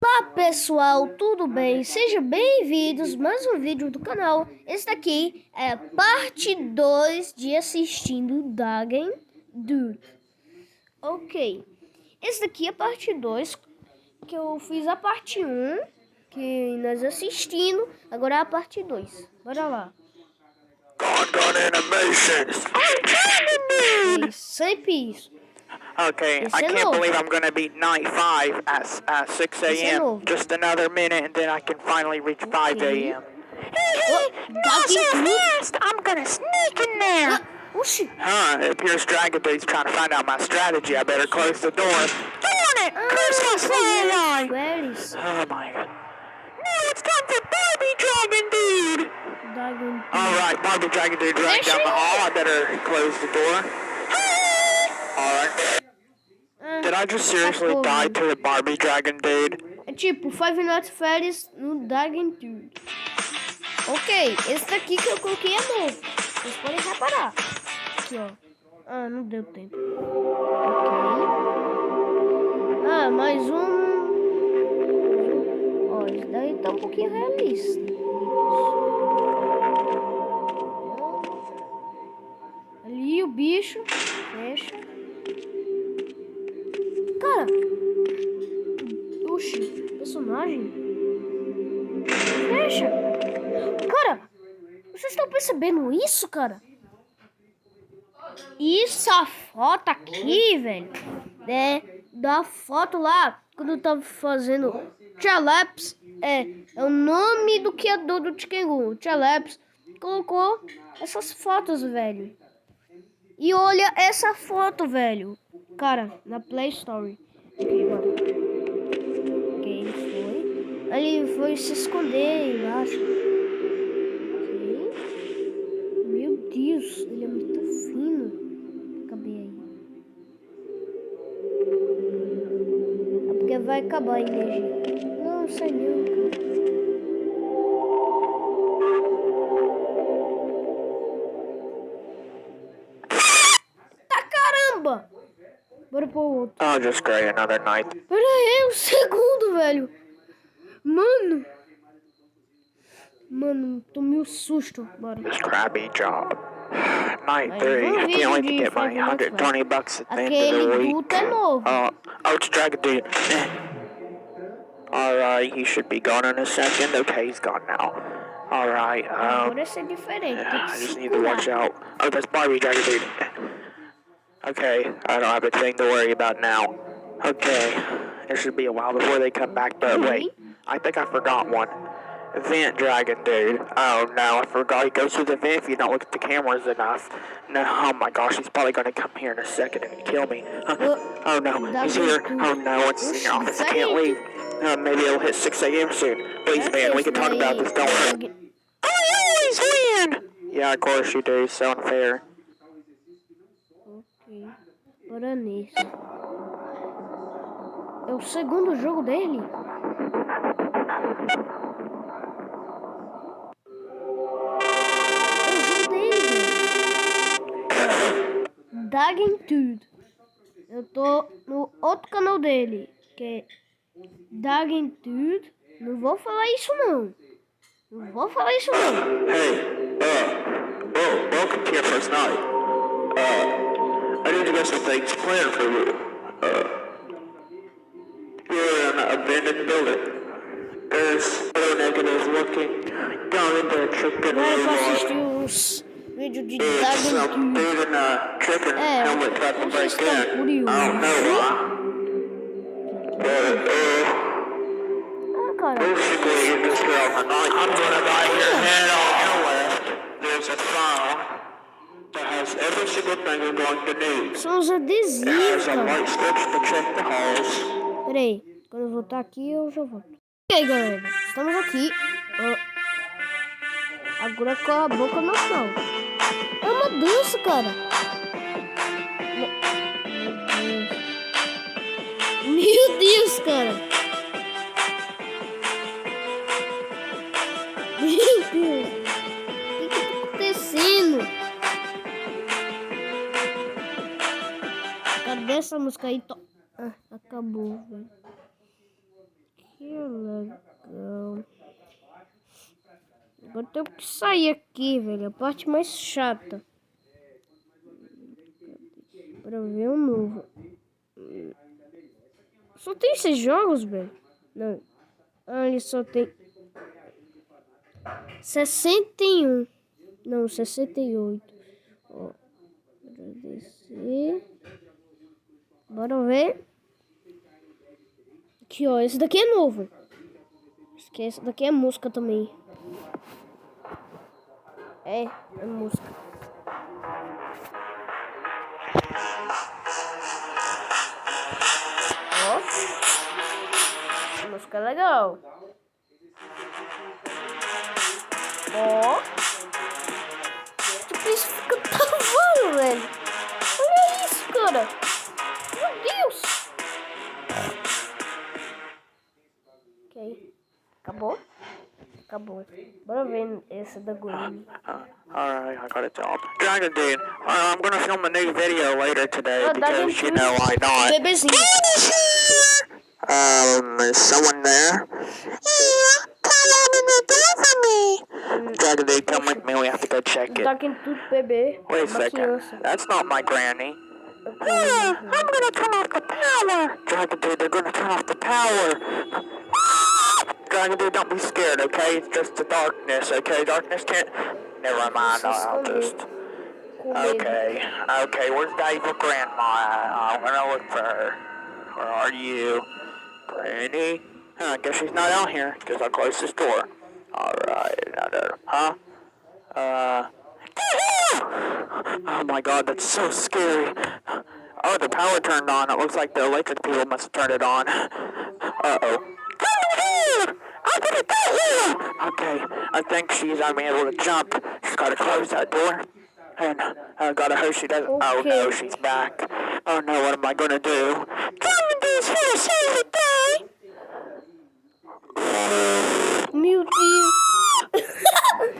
Olá pessoal, tudo bem? Sejam bem-vindos a mais um vídeo do canal. Esse daqui é parte 2 de assistindo DOGS Dudu. Ok, esse daqui é parte 2, que eu fiz a parte 1, que nós assistindo, agora é a parte 2. Bora lá. É sempre isso. Okay, I can't believe I'm gonna be 95 at 6 a.m. Just another minute and then I can finally reach 5 a.m. Not so fast! I'm gonna sneak in there! It appears Dragon Dude's trying to find out my strategy. I better close the door. Darn it! Christmas fly! Oh my god. Now it's time for Barbie Dragon Dude! Alright, Barbie Dragon Dude running down the hall. I better close the door. Alright. Did I just seriously die to the Barbie Dragon Dude? É tipo, Five Nights at Freddy's no Dragon Dude. Ok, esse daqui que eu coloquei é novo. Vocês podem reparar. Aqui, ó. Ah, não deu tempo. Ok. Ah, mais um. Ó, esse daí tá um pouquinho realista. Ali o bicho. Fecha. Cara. Oxi, personagem. Fecha. Cara, vocês estão percebendo isso, cara? Isso, a foto aqui, velho. É da foto lá, quando eu tava fazendo Chalaps. É o nome do criador do Chicken Chalaps colocou essas fotos, velho. E olha essa foto, velho. Cara, na Play Store. Ok, bora. Ok, ele foi. Ele foi se esconder embaixo. Ok. Meu Deus, ele é muito fino. Acabei aí. É porque vai acabar a energia. Não, sai não, cara. Caramba! Bora pro outro. Oh, just great, another night. Pera aí, um segundo, velho. Mano, tomei um susto. Bora. This crappy job. Night 3. I can't wait to get my 120 bucks at the end of the week. Oh, it's Dragon Dude. Alright, he should be gone in a second. Okay, he's gone now. Alright, Agora ser diferente. I just need to watch out. Oh, that's Barbie Dragon Dude. Okay, I don't have a thing to worry about now. Okay, it should be a while before they come back, but wait, I think I forgot one. Vent Dragon Dude. Oh no, I forgot he goes through the vent if you don't look at the cameras enough. No, oh my gosh, he's probably gonna come here in a second and kill me. Oh no, he's here. Oh no, it's in your office, I can't leave. Maybe it'll hit 6 a.m. soon. Please, man, we can talk about this, don't worry. I always win! Yeah, of course you do, so unfair. Ok, bora nisso. É o segundo jogo dele. É o jogo dele. DOGS Dudu. Eu tô no outro canal dele, que é DOGS Dudu. Não vou falar isso não. Não vou falar isso não. Hey, welcome to your first night. I need to get some things planned for you. You're in an abandoned building. There's other negatives looking down into the chicken Vai pra assistir os vídeos de DOGS Dudu. Dude in a chicken helmet tried to break in. I don't know why. Basically, you're just here on the night. I'm gonna buy your head on your left. There's a file that has every single thing you're going to need. São os adesivos, There's a cara. light switch to check the halls. Peraí, quando eu voltar aqui eu já volto. Ok, galera, estamos aqui. Agora com a boca no chão. É uma dança, cara. Meu Deus, cara. Meu Deus. O que tá acontecendo? Cadê essa música aí? Acabou, velho. Aqui, Vou ter que sair aqui, velho. A parte mais chata. Pra ver um novo. Só tem 6 jogos, velho? Não. Ah, ele só tem 61. Não, 68. Ó, bora descer. Bora ver. Aqui, ó. Esse daqui é novo. Esse daqui é música também. É música. Ó. A música é legal. Ó. Tipo, isso fica travando, velho. Olha isso, cara. Meu Deus. Ok. Acabou? Acabou. Bora ver essa da Gwen. Alright, I got a job. Dragon Dude, I'm gonna film a new video later today because, you know, why not? Bebezinho. Is someone there? Yeah, come on in the door for me. Dragon Dude, come with me, we have to go check it. Daquele tudo bebê. Wait a second, that's not my granny. I'm gonna turn off the power. Dragon Dude, they're gonna turn off the power. Dragon Dude, don't be scared, okay? It's just the darkness, okay? Darkness can't... Never mind, I'll just... Okay, where's the evil grandma? I'm gonna look for her. Where are you? Granny? I guess she's not out here, because I'll close this door. Alright, huh? Oh my god, that's so scary. Oh, the power turned on. It looks like the electric people must have turned it on. Uh-oh. I'm gonna get you! Okay, I think she's unable to jump. She's gotta close that door. And I gotta hope she doesn't. Okay. Oh no, she's back. Oh no, what am I gonna do? Dragon Dude's here to save the day! Meu Deus.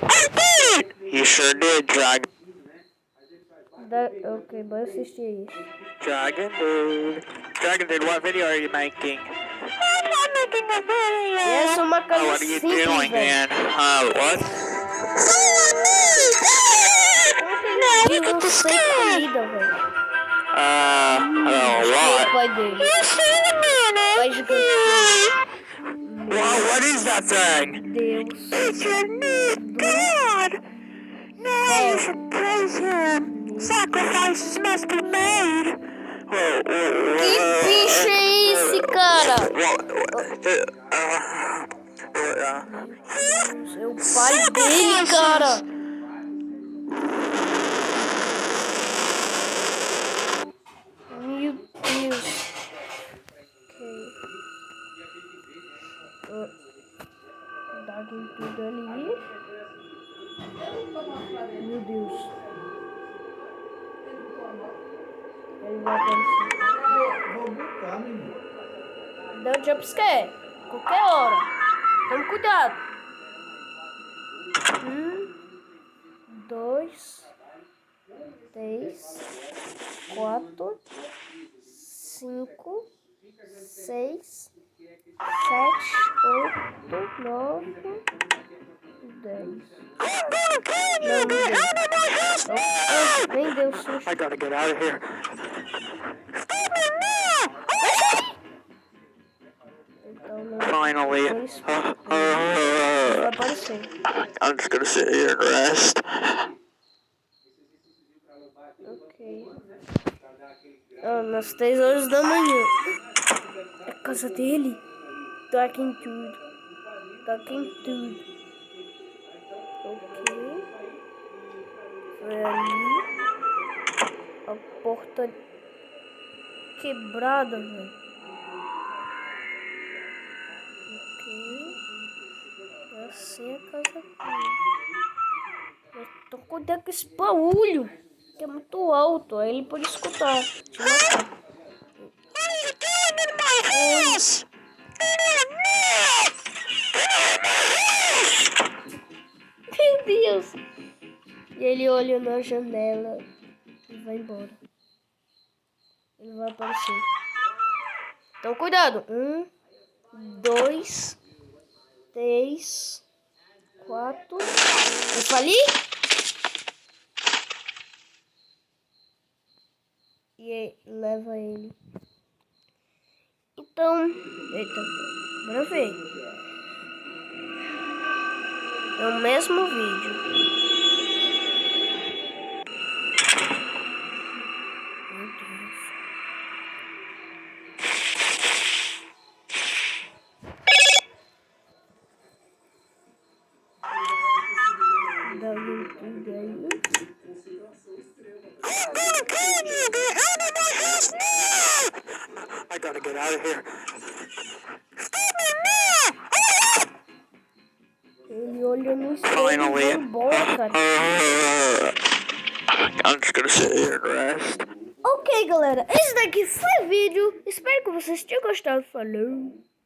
I did it! You sure did, Dragon. Ok, bora assistir isso. Dragon Dude, what video are you making? I'm not making a video. Essa é uma coisa What are you simples, doing, velho. man? What? Eu não sei comida, velho. What? O pai dele. Vai jogando. Wow, what is that thing? Deus. It's your new God. Now you should praise him. Sacrifices must be made. Que bicho é esse, cara? É o pai dele, cara. Meu Deus. Dá tudo ali. Meu Deus. Ele vai aparecer. Dá um jumpscare. Qualquer hora. Tome cuidado. 2, 3, 4, 5, 6, 7, 8, 9, 10. Nem deu susto. I gotta get out of here. Finally. Vai aparecer. I'm just gonna sit here and rest. Ok. Nas 3 horas da manhã. É a casa dele. Toca em tudo. Toca em tudo. Ok. Foi ali. A porta quebrada, velho. Ok. Assim é a casa dele. Eu tô cuidando com esse barulho, que é muito alto. Aí ele pode escutar. Te matar. Meu Deus! E ele olha na janela e vai embora. Ele vai aparecer. Então cuidado. 1, 2, 3, 4. Eu falei? E aí, leva ele. Então, eita, bora ver. É o mesmo vídeo. Meu Deus. Dá YouTube aí. I gotta get out of here. Ele olha no espelho e Finally. vai embora, cara. I'm just gonna sit here and rest. Ok, galera. Esse daqui foi o vídeo. Espero que vocês tenham gostado. Falou.